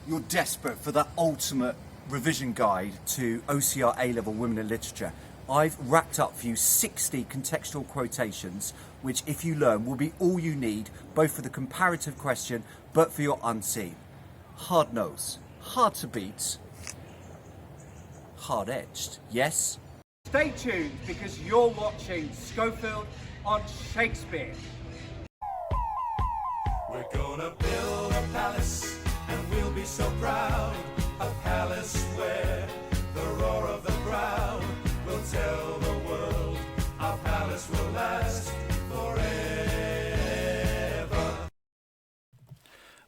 You're desperate for that ultimate revision guide to OCR A-level women in literature. I've racked up for you 60 contextual quotations, which if you learn will be all you need, both for the comparative question, but for your unseen. Hard nose, hard to beat, hard edged, yes? Stay tuned because you're watching Schofield on Shakespeare. We're gonna build a palace and we'll be so proud. A palace where the roar of the crowd will tell the world our palace will last forever.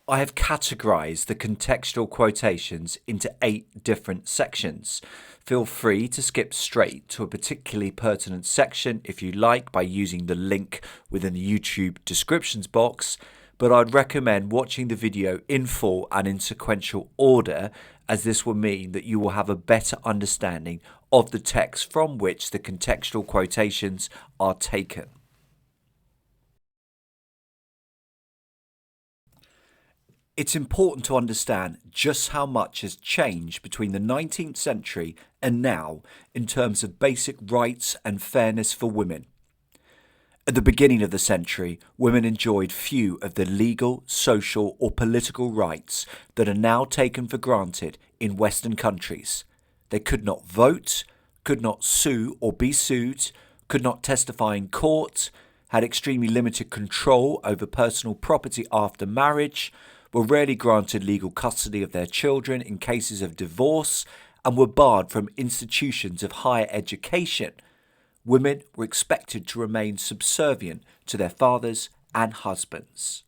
I have categorized the contextual quotations into 8 different sections. Feel free to skip straight to a particularly pertinent section if you like by using the link within the YouTube descriptions box, but I'd recommend watching the video in full and in sequential order, as this will mean that you will have a better understanding of the text from which the contextual quotations are taken. It's important to understand just how much has changed between the 19th century and now in terms of basic rights and fairness for women. At the beginning of the century, women enjoyed few of the legal, social or political rights that are now taken for granted in Western countries. They could not vote, could not sue or be sued, could not testify in court, had extremely limited control over personal property after marriage, were rarely granted legal custody of their children in cases of divorce, and were barred from institutions of higher education. Women were expected to remain subservient to their fathers and husbands.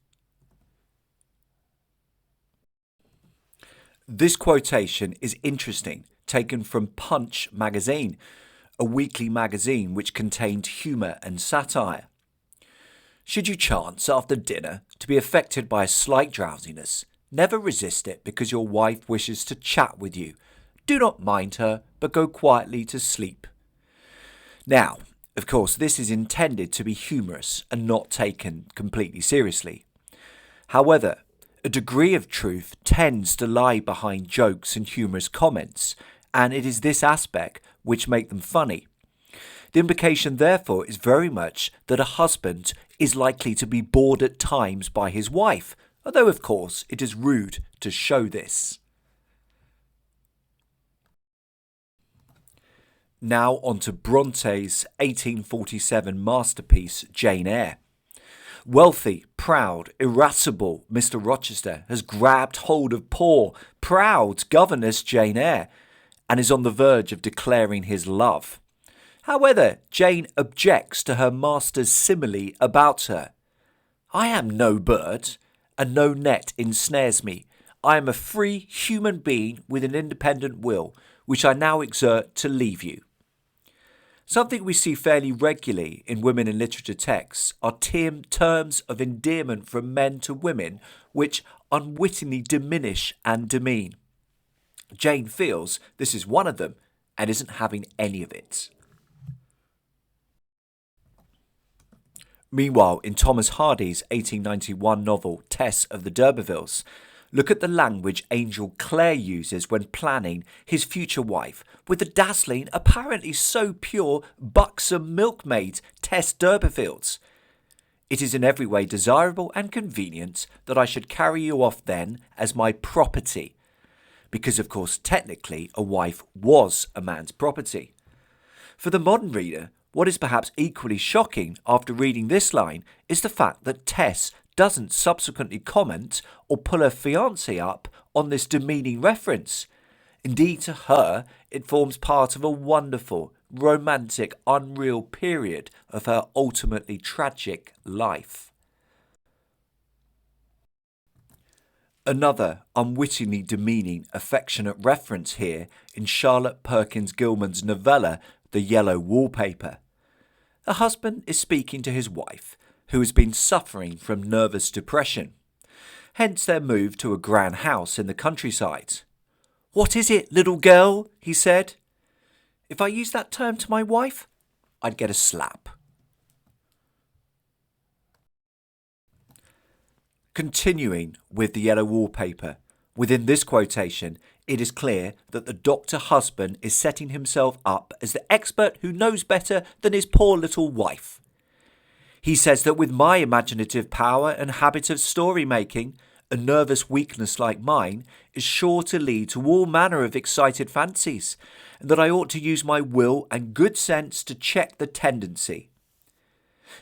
This quotation is interesting, taken from Punch magazine, a weekly magazine which contained humour and satire. Should you chance after dinner to be affected by a slight drowsiness, never resist it because your wife wishes to chat with you. Do not mind her, but go quietly to sleep. Now, of course, this is intended to be humorous and not taken completely seriously. However, a degree of truth tends to lie behind jokes and humorous comments, and it is this aspect which make them funny. The implication, therefore, is very much that a husband is likely to be bored at times by his wife, although, of course, it is rude to show this. Now on to Bronte's 1847 masterpiece, Jane Eyre. Wealthy, proud, irascible Mr. Rochester has grabbed hold of poor, proud governess Jane Eyre and is on the verge of declaring his love. However, Jane objects to her master's simile about her. I am no bird, and no net ensnares me. I am a free human being with an independent will, which I now exert to leave you. Something we see fairly regularly in women in literature texts are terms of endearment from men to women which unwittingly diminish and demean. Jane feels this is one of them and isn't having any of it. Meanwhile, in Thomas Hardy's 1891 novel Tess of the D'Urbervilles, look at the language Angel Clare uses when planning his future wife with the dazzling, apparently so pure, buxom milkmaid Tess d'Urbervilles. It is in every way desirable and convenient that I should carry you off then as my property, because of course technically a wife was a man's property. For the modern reader, what is perhaps equally shocking after reading this line is the fact that Tess doesn't subsequently comment or pull her fiancé up on this demeaning reference. Indeed, to her, it forms part of a wonderful, romantic, unreal period of her ultimately tragic life. Another unwittingly demeaning, affectionate reference here in Charlotte Perkins Gilman's novella The Yellow Wallpaper. A husband is speaking to his wife, who has been suffering from nervous depression. Hence their move to a grand house in the countryside. "What is it, little girl?" he said. If I used that term to my wife, I'd get a slap. Continuing with The Yellow Wallpaper, Within this quotation, it is clear that the doctor husband is setting himself up as the expert who knows better than his poor little wife. He says that with my imaginative power and habit of story making, a nervous weakness like mine is sure to lead to all manner of excited fancies, and that I ought to use my will and good sense to check the tendency.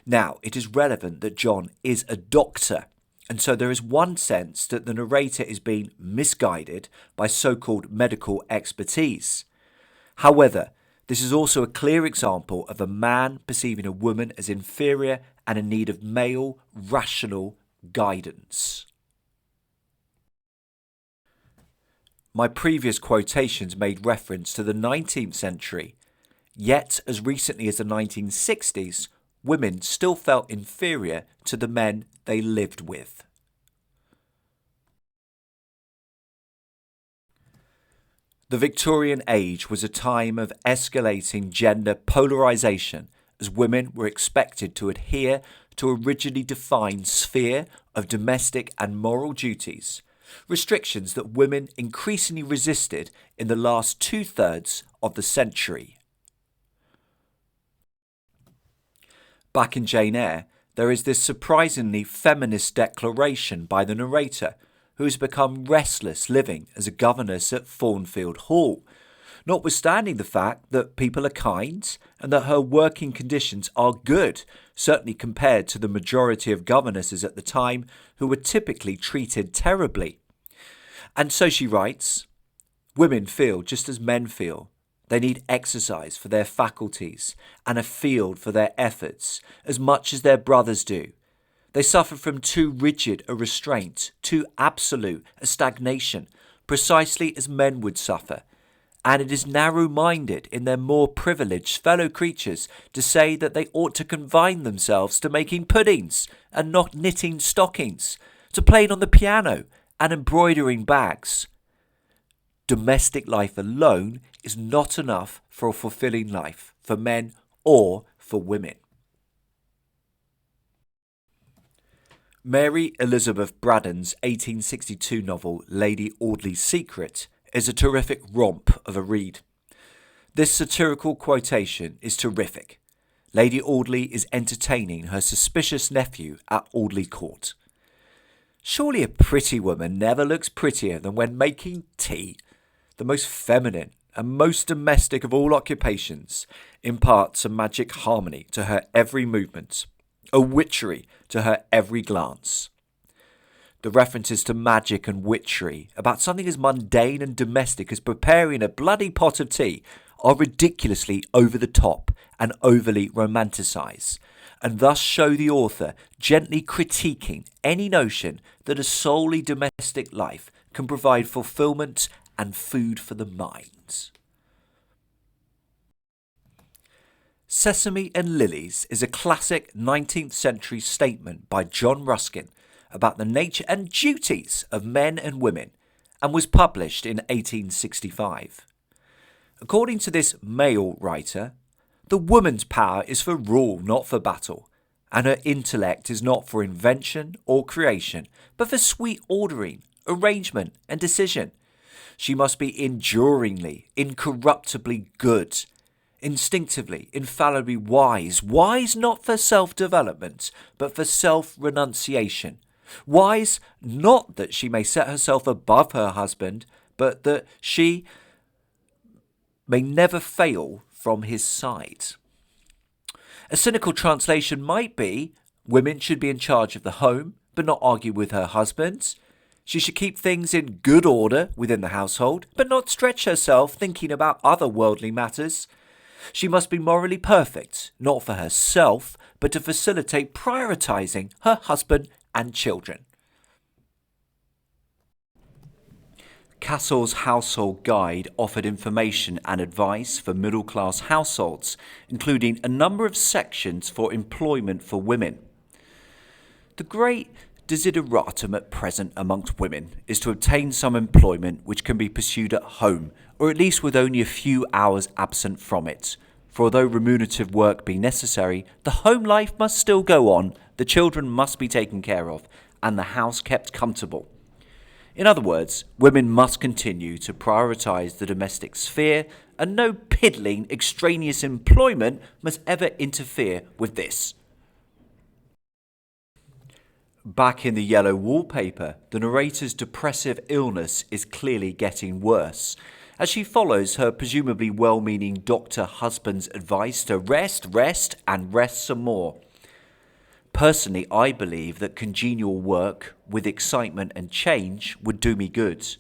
Now, it is relevant that John is a doctor, and so there is one sense that the narrator is being misguided by so-called medical expertise. However, this is also a clear example of a man perceiving a woman as inferior and in need of male, rational guidance. My previous quotations made reference to the 19th century, yet as recently as the 1960s, women still felt inferior to the men they lived with. The Victorian age was a time of escalating gender polarisation, as women were expected to adhere to a rigidly defined sphere of domestic and moral duties, restrictions that women increasingly resisted in the last two-thirds of the century. Back in Jane Eyre, there is this surprisingly feminist declaration by the narrator, who has become restless living as a governess at Thornfield Hall, notwithstanding the fact that people are kind and that her working conditions are good, certainly compared to the majority of governesses at the time who were typically treated terribly. And so she writes, "Women feel just as men feel. They need exercise for their faculties and a field for their efforts as much as their brothers do. They suffer from too rigid a restraint, too absolute a stagnation, precisely as men would suffer, and it is narrow-minded in their more privileged fellow creatures to say that they ought to confine themselves to making puddings and not knitting stockings, to playing on the piano and embroidering bags. Domestic life alone is not enough for a fulfilling life for men or for women." Mary Elizabeth Braddon's 1862 novel Lady Audley's Secret is a terrific romp of a read. This satirical quotation is terrific. Lady Audley is entertaining her suspicious nephew at Audley Court. "Surely a pretty woman never looks prettier than when making tea. The most feminine and most domestic of all occupations imparts a magic harmony to her every movement, a witchery to her every glance." The references to magic and witchery about something as mundane and domestic as preparing a bloody pot of tea are ridiculously over the top and overly romanticised, and thus show the author gently critiquing any notion that a solely domestic life can provide fulfilment and food for the mind. Sesame and Lilies is a classic 19th century statement by John Ruskin about the nature and duties of men and women, and was published in 1865. According to this male writer, the woman's power is for rule, not for battle, and her intellect is not for invention or creation, but for sweet ordering, arrangement, and decision. She must be enduringly, incorruptibly good, instinctively, infallibly wise, wise not for self-development, but for self-renunciation, wise not that she may set herself above her husband, but that she may never fail from his side. A cynical translation might be, women should be in charge of the home, but not argue with her husbands. She should keep things in good order within the household, but not stretch herself thinking about other worldly matters. She must be morally perfect, not for herself, but to facilitate prioritizing her husband and children. Cassell's Household Guide offered information and advice for middle-class households, including a number of sections for employment for women. The great desideratum at present amongst women is to obtain some employment which can be pursued at home, or at least with only a few hours absent from it. For although remunerative work be necessary, the home life must still go on, the children must be taken care of, and the house kept comfortable. In other words, women must continue to prioritise the domestic sphere, and no piddling extraneous employment must ever interfere with this. Back in the yellow wallpaper, the narrator's depressive illness is clearly getting worse, as she follows her presumably well-meaning doctor husband's advice to rest, and rest some more. Personally, I believe that congenial work with excitement and change would do me good.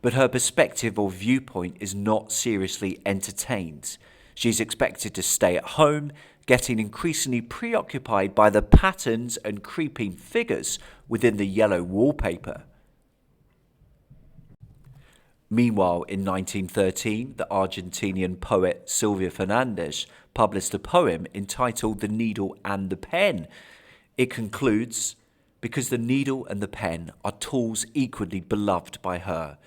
But her perspective or viewpoint is not seriously entertained. She's expected to stay at home, getting increasingly preoccupied by the patterns and creeping figures within the yellow wallpaper. Meanwhile, in 1913, the Argentinian poet Silvia Fernandez published a poem entitled The Needle and the Pen. It concludes, because the needle and the pen are tools equally beloved by her.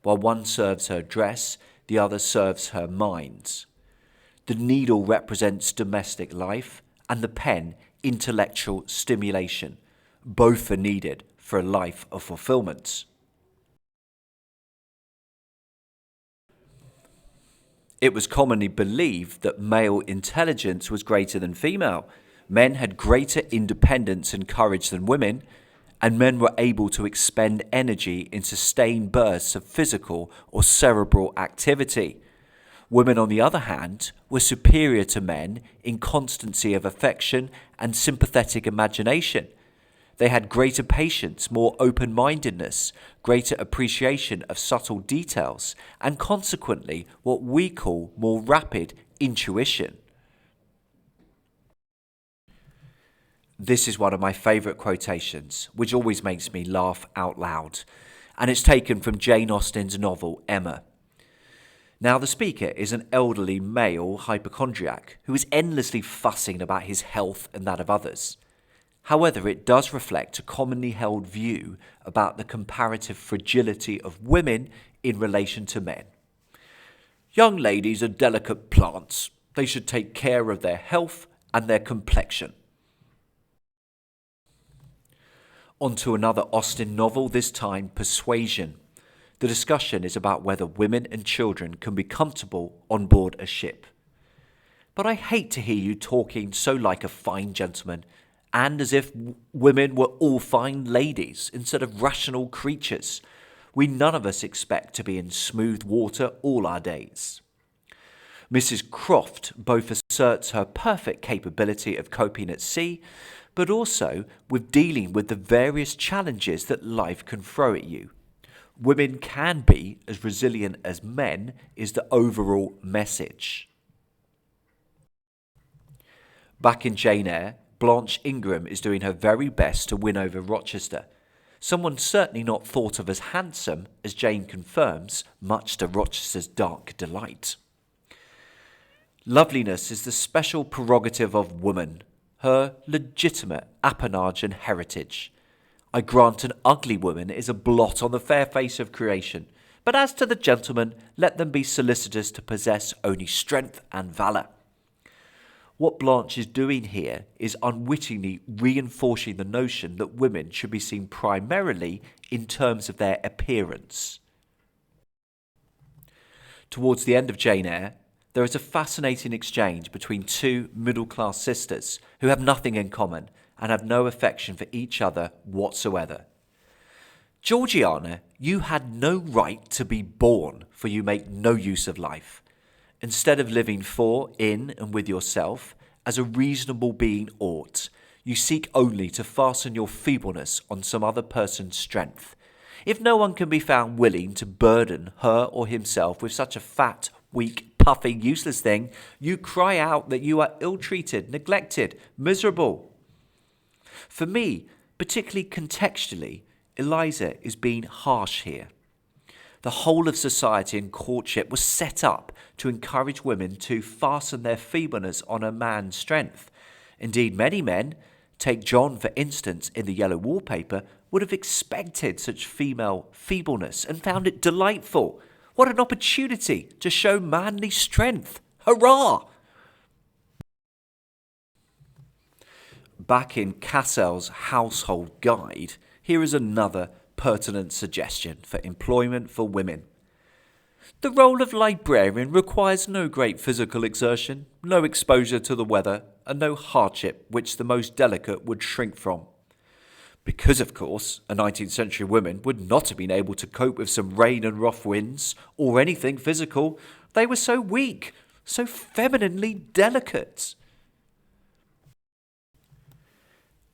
While one serves her dress, the other serves her mind. The needle represents domestic life, and the pen, intellectual stimulation. Both are needed for a life of fulfillment. It was commonly believed that male intelligence was greater than female. Men had greater independence and courage than women, and men were able to expend energy in sustained bursts of physical or cerebral activity. Women, on the other hand, were superior to men in constancy of affection and sympathetic imagination. They had greater patience, more open-mindedness, greater appreciation of subtle details, and consequently what we call more rapid intuition. This is one of my favourite quotations, which always makes me laugh out loud, and it's taken from Jane Austen's novel Emma. Now, the speaker is an elderly male hypochondriac who is endlessly fussing about his health and that of others. However, it does reflect a commonly held view about the comparative fragility of women in relation to men. Young ladies are delicate plants. They should take care of their health and their complexion. On to another Austen novel, this time Persuasion. The discussion is about whether women and children can be comfortable on board a ship. But I hate to hear you talking so like a fine gentleman, and as if women were all fine ladies instead of rational creatures. We none of us expect to be in smooth water all our days. Mrs. Croft both asserts her perfect capability of coping at sea, but also with dealing with the various challenges that life can throw at you. Women can be as resilient as men is the overall message. Back in Jane Eyre, Blanche Ingram is doing her very best to win over Rochester, someone certainly not thought of as handsome, as Jane confirms, much to Rochester's dark delight. Loveliness is the special prerogative of woman, her legitimate appanage and heritage. I grant an ugly woman is a blot on the fair face of creation, but as to the gentlemen, let them be solicitous to possess only strength and valour. What Blanche is doing here is unwittingly reinforcing the notion that women should be seen primarily in terms of their appearance. Towards the end of Jane Eyre, there is a fascinating exchange between two middle-class sisters who have nothing in common and have no affection for each other whatsoever. Georgiana, you had no right to be born, for you make no use of life. Instead of living for, in, and with yourself, as a reasonable being ought, you seek only to fasten your feebleness on some other person's strength. If no one can be found willing to burden her or himself with such a fat, weak, puffing, useless thing, you cry out that you are ill-treated, neglected, miserable. For me, particularly contextually, Eliza is being harsh here. The whole of society and courtship was set up to encourage women to fasten their feebleness on a man's strength. Indeed, many men, take John for instance in the yellow wallpaper, would have expected such female feebleness and found it delightful. What an opportunity to show manly strength! Hurrah! Back in Cassell's Household Guide, here is another pertinent suggestion for employment for women. The role of librarian requires no great physical exertion, no exposure to the weather, and no hardship which the most delicate would shrink from. Because, of course, a 19th century woman would not have been able to cope with some rain and rough winds, or anything physical. They were so weak, so femininely delicate.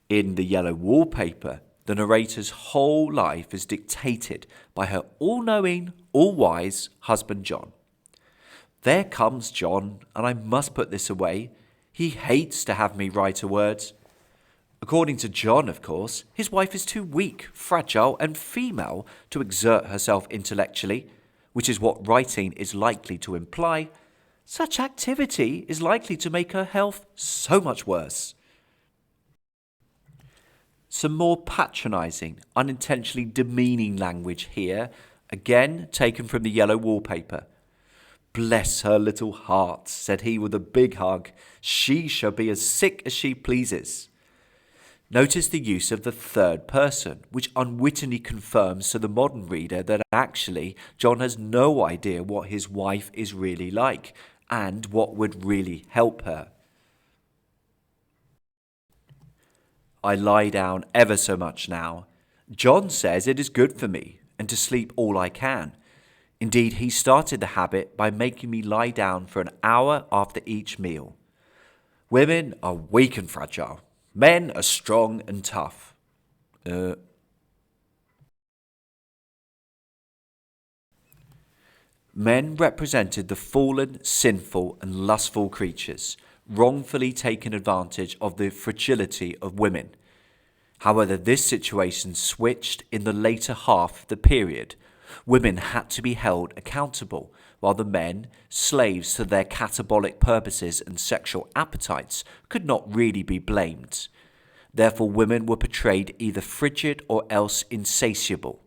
In The Yellow Wallpaper, the narrator's whole life is dictated by her all-knowing, all-wise husband John. There comes John, and I must put this away. He hates to have me write a word. According to John, of course, his wife is too weak, fragile, and female to exert herself intellectually, which is what writing is likely to imply. Such activity is likely to make her health so much worse. Some more patronising, unintentionally demeaning language here, again taken from The Yellow Wallpaper. "Bless her little heart," said he with a big hug. "She shall be as sick as she pleases." Notice the use of the third person, which unwittingly confirms to the modern reader that actually John has no idea what his wife is really like and what would really help her. "I lie down ever so much now. John says it is good for me and to sleep all I can. Indeed, he started the habit by making me lie down for an hour after each meal. Women are weak and fragile. Men are strong and tough." Men represented the fallen, sinful, and lustful creatures, wrongfully taking advantage of the fragility of women. However, this situation switched in the later half of the period. Women had to be held accountable, while the men, slaves to their catabolic purposes and sexual appetites, could not really be blamed. Therefore, women were portrayed either frigid or else insatiable.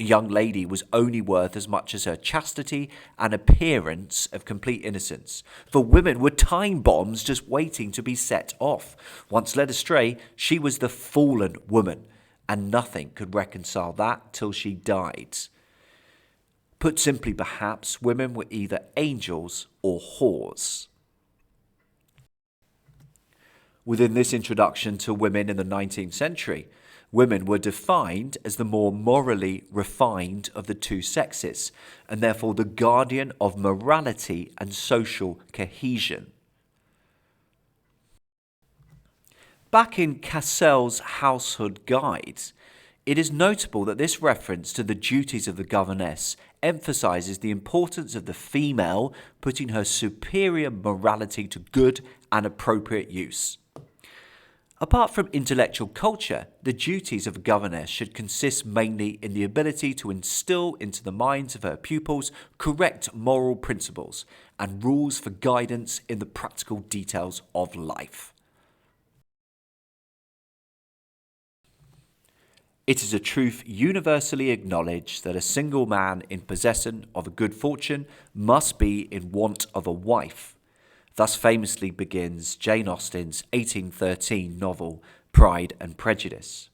A young lady was only worth as much as her chastity and appearance of complete innocence, for women were time bombs just waiting to be set off. Once led astray, she was the fallen woman, and nothing could reconcile that till she died. Put simply, perhaps, women were either angels or whores. Within this introduction to women in the 19th century, women were defined as the more morally refined of the two sexes, and therefore the guardian of morality and social cohesion. Back in Cassell's Household Guides, it is notable that this reference to the duties of the governess emphasises the importance of the female putting her superior morality to good and appropriate use. Apart from intellectual culture, the duties of a governess should consist mainly in the ability to instill into the minds of her pupils correct moral principles and rules for guidance in the practical details of life. It is a truth universally acknowledged that a single man in possession of a good fortune must be in want of a wife. Thus famously begins Jane Austen's 1813 novel Pride and Prejudice.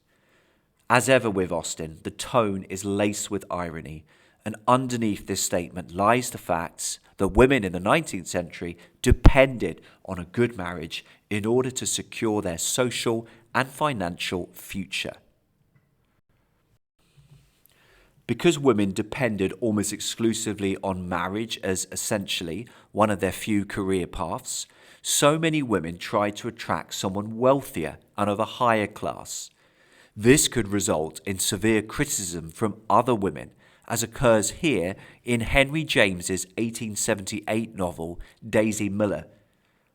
As ever with Austen, the tone is laced with irony, and underneath this statement lies the fact that women in the 19th century depended on a good marriage in order to secure their social and financial future. Because women depended almost exclusively on marriage as essentially one of their few career paths, so many women tried to attract someone wealthier and of a higher class. This could result in severe criticism from other women, as occurs here in Henry James's 1878 novel Daisy Miller.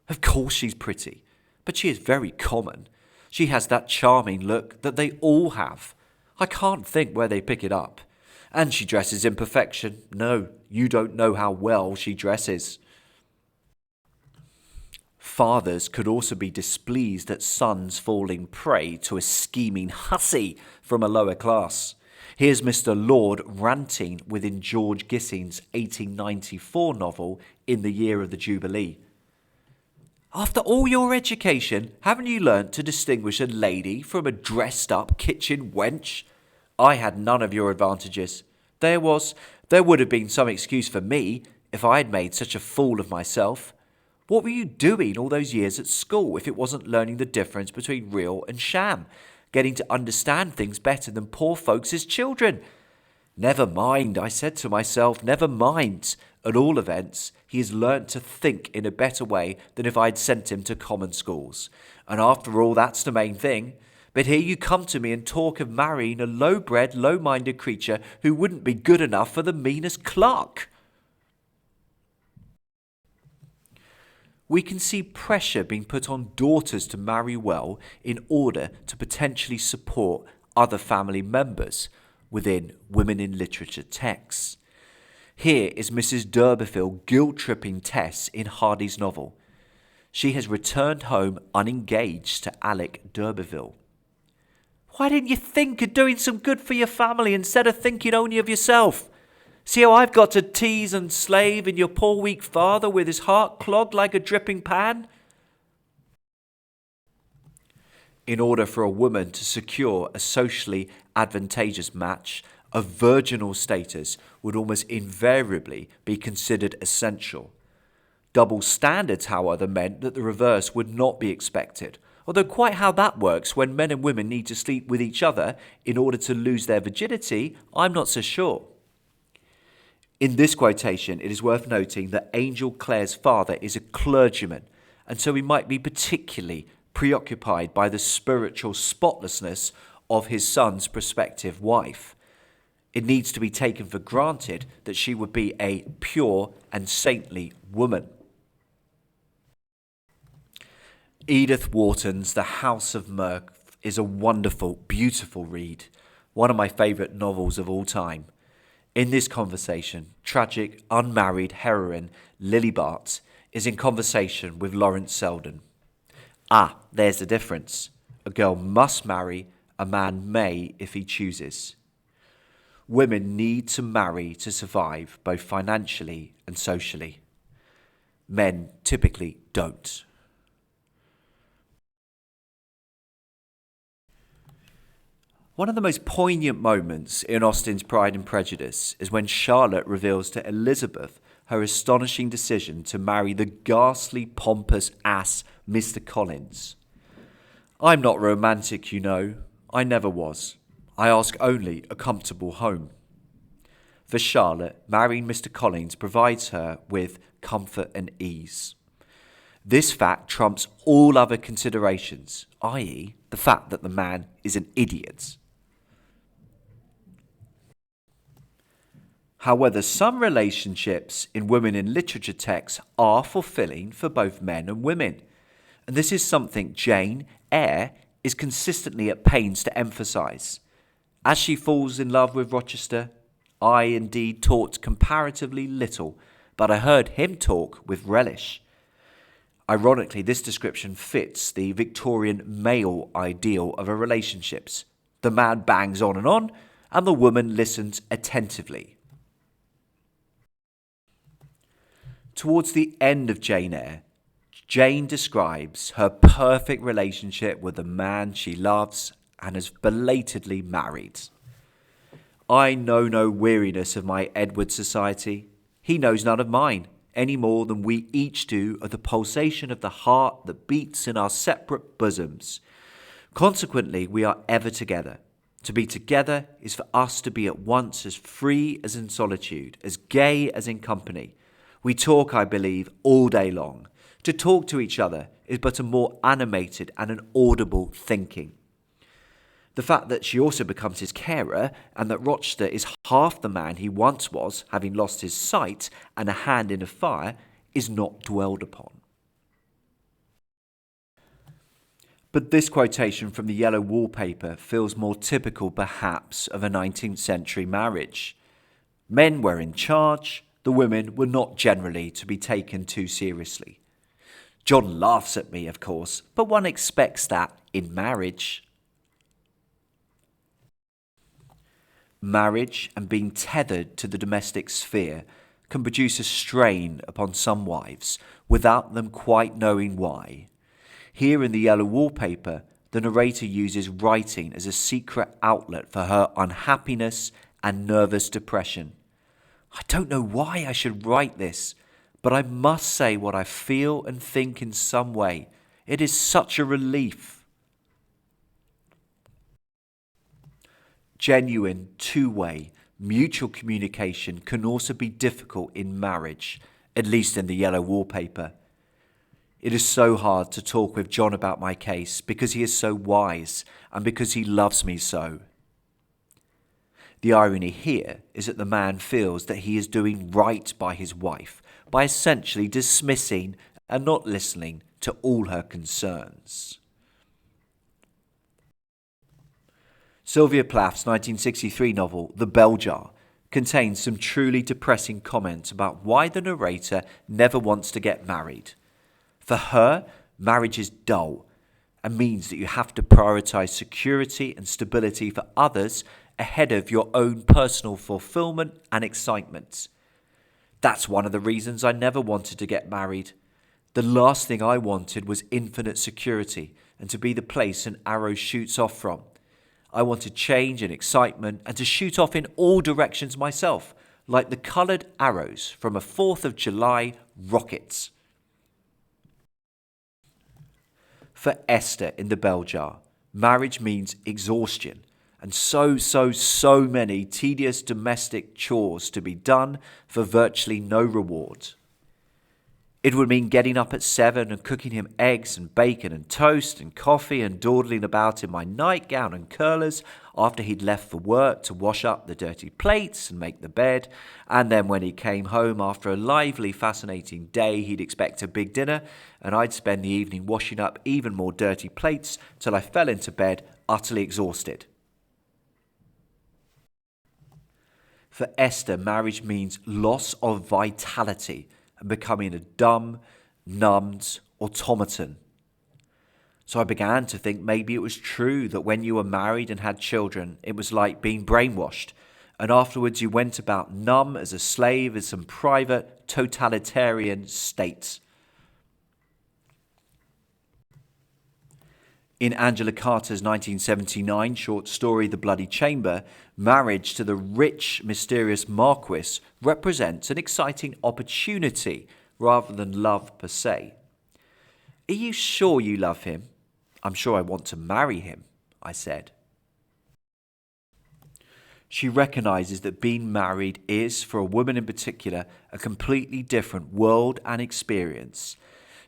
Of course she's pretty, but she is very common. She has that charming look that they all have. I can't think where they pick it up. And she dresses in perfection. No, you don't know how well she dresses. Fathers could also be displeased at sons falling prey to a scheming hussy from a lower class. Here's Mr. Lord ranting within George Gissing's 1894 novel In the Year of the Jubilee. "After all your education, haven't you learnt to distinguish a lady from a dressed-up kitchen wench? I had none of your advantages. There would have been some excuse for me if I had made such a fool of myself. What were you doing all those years at school if it wasn't learning the difference between real and sham, getting to understand things better than poor folks' children? Never mind, I said to myself, never mind. At all events, he has learnt to think in a better way than if I had sent him to common schools. And after all, that's the main thing. But here you come to me and talk of marrying a low-bred, low-minded creature who wouldn't be good enough for the meanest clerk. We can see pressure being put on daughters to marry well in order to potentially support other family members within women in literature texts. Here is Mrs. d'Urberville guilt-tripping Tess in Hardy's novel. She has returned home unengaged to Alec d'Urberville. Why didn't you think of doing some good for your family instead of thinking only of yourself? See how I've got to tease and slave in your poor weak father with his heart clogged like a dripping pan? In order for a woman to secure a socially advantageous match, a virginal status would almost invariably be considered essential. Double standards, however, meant that the reverse would not be expected, although quite how that works when men and women need to sleep with each other in order to lose their virginity, I'm not so sure. In this quotation, it is worth noting that Angel Clare's father is a clergyman, and so he might be particularly preoccupied by the spiritual spotlessness of his son's prospective wife. It needs to be taken for granted that she would be a pure and saintly woman. Edith Wharton's The House of Mirth is a wonderful, beautiful read, one of my favourite novels of all time. In this conversation, tragic, unmarried heroine Lily Bart is in conversation with Lawrence Selden. Ah, there's the difference. A girl must marry, a man may if he chooses. Women need to marry to survive, both financially and socially. Men typically don't. One of the most poignant moments in Austen's Pride and Prejudice is when Charlotte reveals to Elizabeth her astonishing decision to marry the ghastly, pompous ass Mr. Collins. I'm not romantic, you know. I never was. I ask only a comfortable home. For Charlotte, marrying Mr. Collins provides her with comfort and ease. This fact trumps all other considerations, i.e., the fact that the man is an idiot. However, some relationships in women in literature texts are fulfilling for both men and women. And this is something Jane Eyre is consistently at pains to emphasise. As she falls in love with Rochester, I indeed talked comparatively little, but I heard him talk with relish. Ironically, this description fits the Victorian male ideal of a relationships. The man bangs on, and the woman listens attentively. Towards the end of Jane Eyre, Jane describes her perfect relationship with the man she loves and has belatedly married. I know no weariness of my Edward's society. He knows none of mine, any more than we each do of the pulsation of the heart that beats in our separate bosoms. Consequently, we are ever together. To be together is for us to be at once as free as in solitude, as gay as in company. We talk, I believe, all day long. To talk to each other is but a more animated and an audible thinking. The fact that she also becomes his carer and that Rochester is half the man he once was, having lost his sight and a hand in a fire, is not dwelled upon. But this quotation from the yellow wallpaper feels more typical, perhaps, of a 19th century marriage. Men were in charge. The women were not generally to be taken too seriously. John laughs at me, of course, but one expects that in marriage. Marriage and being tethered to the domestic sphere can produce a strain upon some wives without them quite knowing why. Here in the yellow wallpaper, the narrator uses writing as a secret outlet for her unhappiness and nervous depression. I don't know why I should write this, but I must say what I feel and think in some way. It is such a relief. Genuine, two-way, mutual communication can also be difficult in marriage, at least in the yellow wallpaper. It is so hard to talk with John about my case because he is so wise and because he loves me so. The irony here is that the man feels that he is doing right by his wife by essentially dismissing and not listening to all her concerns. Sylvia Plath's 1963 novel, The Bell Jar, contains some truly depressing comments about why the narrator never wants to get married. For her, marriage is dull and means that you have to prioritize security and stability for others ahead of your own personal fulfillment and excitement. That's one of the reasons I never wanted to get married. The last thing I wanted was infinite security and to be the place an arrow shoots off from. I wanted change and excitement and to shoot off in all directions myself, like the coloured arrows from a 4th of July rocket. For Esther in The Bell Jar, marriage means exhaustion and so many tedious domestic chores to be done for virtually no reward. It would mean getting up at 7 and cooking him eggs and bacon and toast and coffee and dawdling about in my nightgown and curlers after he'd left for work to wash up the dirty plates and make the bed. And then when he came home after a lively, fascinating day, he'd expect a big dinner and I'd spend the evening washing up even more dirty plates till I fell into bed utterly exhausted. For Esther, marriage means loss of vitality and becoming a dumb, numbed automaton. So I began to think maybe it was true that when you were married and had children, it was like being brainwashed, and afterwards you went about numb as a slave in some private totalitarian state. In Angela Carter's 1979 short story The Bloody Chamber, marriage to the rich, mysterious Marquis represents an exciting opportunity rather than love per se. Are you sure you love him? I'm sure I want to marry him, I said. She recognises that being married is, for a woman in particular, a completely different world and experience.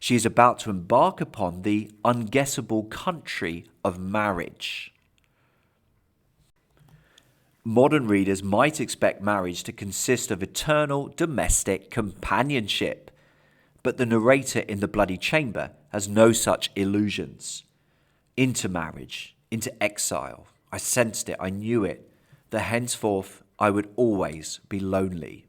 She is about to embark upon the unguessable country of marriage. Modern readers might expect marriage to consist of eternal domestic companionship, but the narrator in The Bloody Chamber has no such illusions. Into marriage, into exile, I sensed it, I knew it, that henceforth I would always be lonely.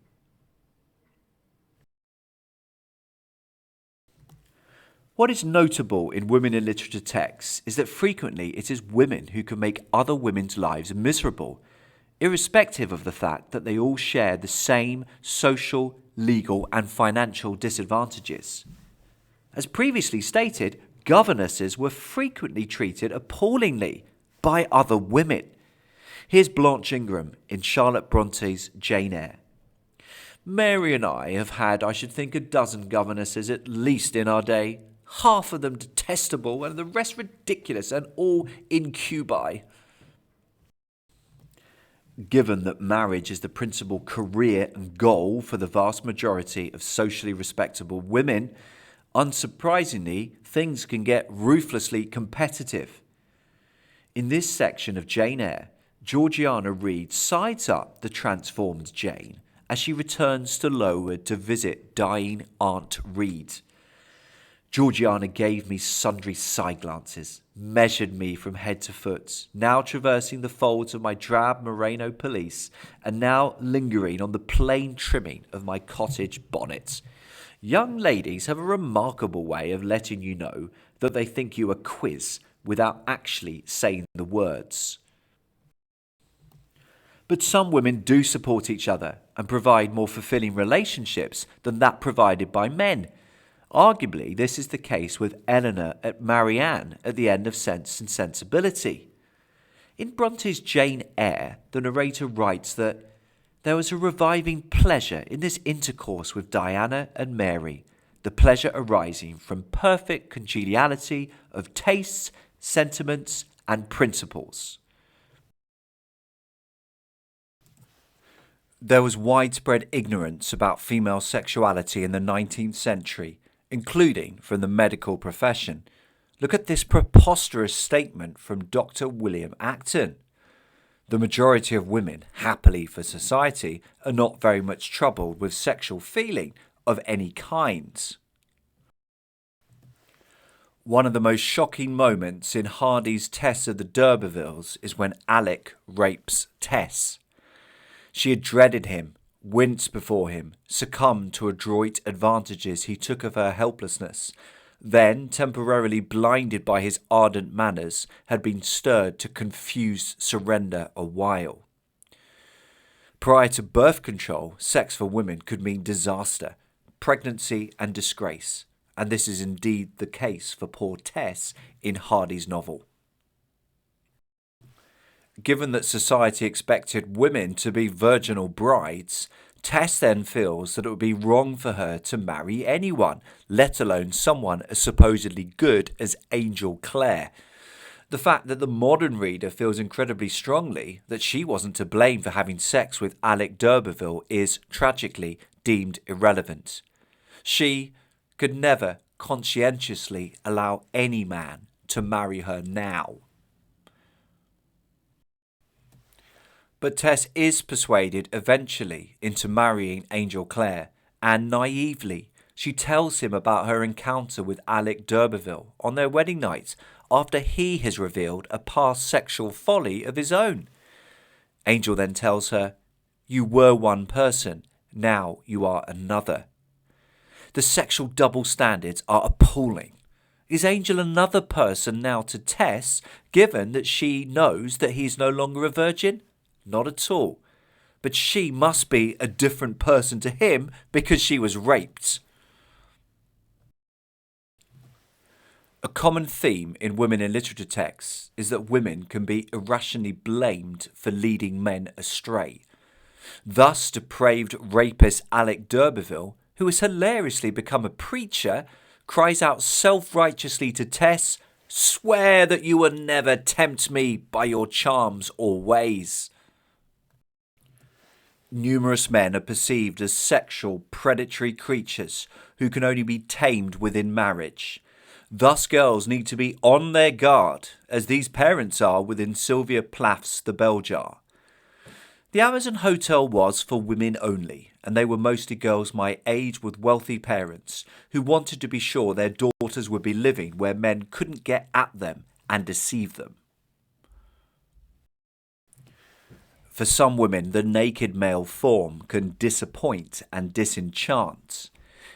What is notable in women in literature texts is that frequently it is women who can make other women's lives miserable, irrespective of the fact that they all share the same social, legal, and financial disadvantages. As previously stated, governesses were frequently treated appallingly by other women. Here's Blanche Ingram in Charlotte Bronte's Jane Eyre. Mary and I have had, I should think, 12 governesses at least in our day, half of them detestable and the rest ridiculous and all incubi. Given that marriage is the principal career and goal for the vast majority of socially respectable women, unsurprisingly, things can get ruthlessly competitive. In this section of Jane Eyre, Georgiana Reed sides up the transformed Jane as she returns to Lowood to visit dying Aunt Reed. Georgiana gave me sundry side glances, measured me from head to foot, now traversing the folds of my drab merino pelisse, and now lingering on the plain trimming of my cottage bonnet. Young ladies have a remarkable way of letting you know that they think you a quiz without actually saying the words. But some women do support each other and provide more fulfilling relationships than that provided by men. Arguably, this is the case with Eleanor at Marianne at the end of Sense and Sensibility. In Bronte's Jane Eyre, the narrator writes that there was a reviving pleasure in this intercourse with Diana and Mary, the pleasure arising from perfect congeniality of tastes, sentiments, and principles. There was widespread ignorance about female sexuality in the 19th century, including from the medical profession. Look at this preposterous statement from Dr. William Acton. The majority of women, happily for society, are not very much troubled with sexual feeling of any kind. One of the most shocking moments in Hardy's Tess of the D'Urbervilles is when Alec rapes Tess. She had dreaded him, winced before him, succumbed to adroit advantages he took of her helplessness, then, temporarily blinded by his ardent manners, had been stirred to confused surrender a while. Prior to birth control, sex for women could mean disaster, pregnancy and disgrace, and this is indeed the case for poor Tess in Hardy's novel. Given that society expected women to be virginal brides, Tess then feels that it would be wrong for her to marry anyone, let alone someone as supposedly good as Angel Clare. The fact that the modern reader feels incredibly strongly that she wasn't to blame for having sex with Alec d'Urberville is, tragically, deemed irrelevant. She could never conscientiously allow any man to marry her now. But Tess is persuaded eventually into marrying Angel Clare, and naively, she tells him about her encounter with Alec d'Urberville on their wedding night after he has revealed a past sexual folly of his own. Angel then tells her, "You were one person, now you are another." The sexual double standards are appalling. Is Angel another person now to Tess, given that she knows that he is no longer a virgin? Not at all. But she must be a different person to him because she was raped. A common theme in women in literature texts is that women can be irrationally blamed for leading men astray. Thus, depraved rapist Alec d'Urberville, who has hilariously become a preacher, cries out self-righteously to Tess, "Swear that you will never tempt me by your charms or ways." Numerous men are perceived as sexual, predatory creatures who can only be tamed within marriage. Thus girls need to be on their guard, as these parents are within Sylvia Plath's The Bell Jar. The Amazon Hotel was for women only, and they were mostly girls my age with wealthy parents who wanted to be sure their daughters would be living where men couldn't get at them and deceive them. For some women, the naked male form can disappoint and disenchant.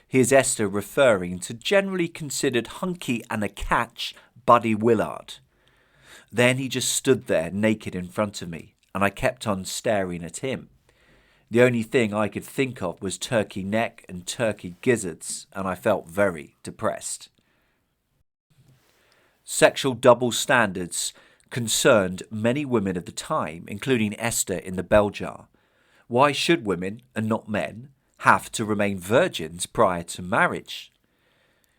Here's Esther referring to generally considered hunky and a catch Buddy Willard. Then he just stood there naked in front of me, and I kept on staring at him. The only thing I could think of was turkey neck and turkey gizzards, and I felt very depressed. Sexual double standards concerned many women of the time, including Esther in The Bell Jar. Why should women, and not men, have to remain virgins prior to marriage?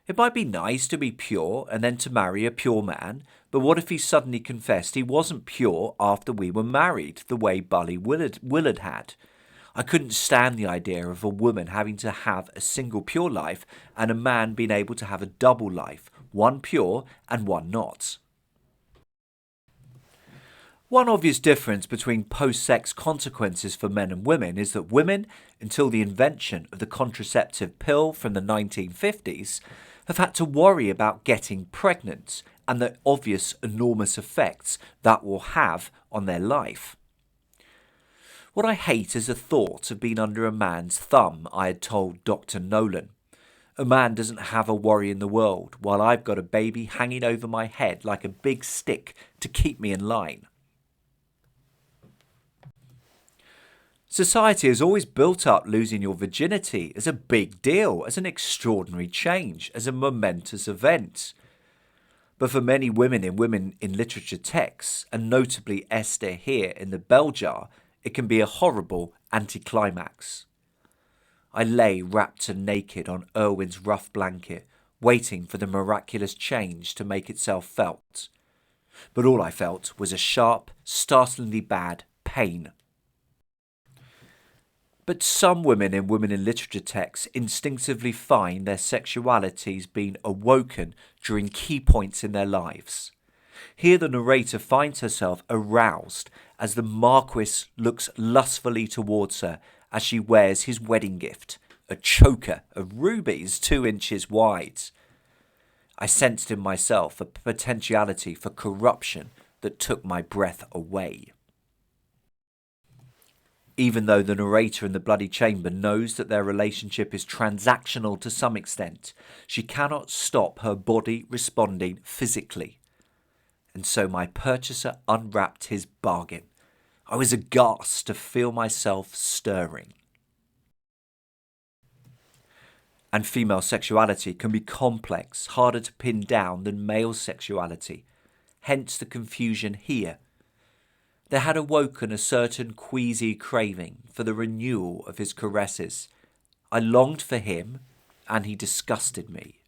It might be nice to be pure and then to marry a pure man, but what if he suddenly confessed he wasn't pure after we were married, the way Buddy Willard had? I couldn't stand the idea of a woman having to have a single pure life and a man being able to have a double life, one pure and one not. One obvious difference between post-sex consequences for men and women is that women, until the invention of the contraceptive pill from the 1950s, have had to worry about getting pregnant and the obvious enormous effects that will have on their life. What I hate is the thought of being under a man's thumb, I had told Dr. Nolan. A man doesn't have a worry in the world, while I've got a baby hanging over my head like a big stick to keep me in line. Society has always built up losing your virginity as a big deal, as an extraordinary change, as a momentous event. But for many women in literature texts, and notably Esther here in the bell jar, it can be a horrible anticlimax. I lay wrapped and naked on Irwin's rough blanket, waiting for the miraculous change to make itself felt. But all I felt was a sharp, startlingly bad pain. But some women in literature texts instinctively find their sexualities being awoken during key points in their lives. Here the narrator finds herself aroused as the Marquis looks lustfully towards her as she wears his wedding gift, a choker of rubies 2 inches wide. I sensed in myself a potentiality for corruption that took my breath away. Even though the narrator in the bloody chamber knows that their relationship is transactional to some extent, she cannot stop her body responding physically. And so my purchaser unwrapped his bargain. I was aghast to feel myself stirring. And female sexuality can be complex, harder to pin down than male sexuality. Hence the confusion here. There had awoken a certain queasy craving for the renewal of his caresses. I longed for him, and he disgusted me.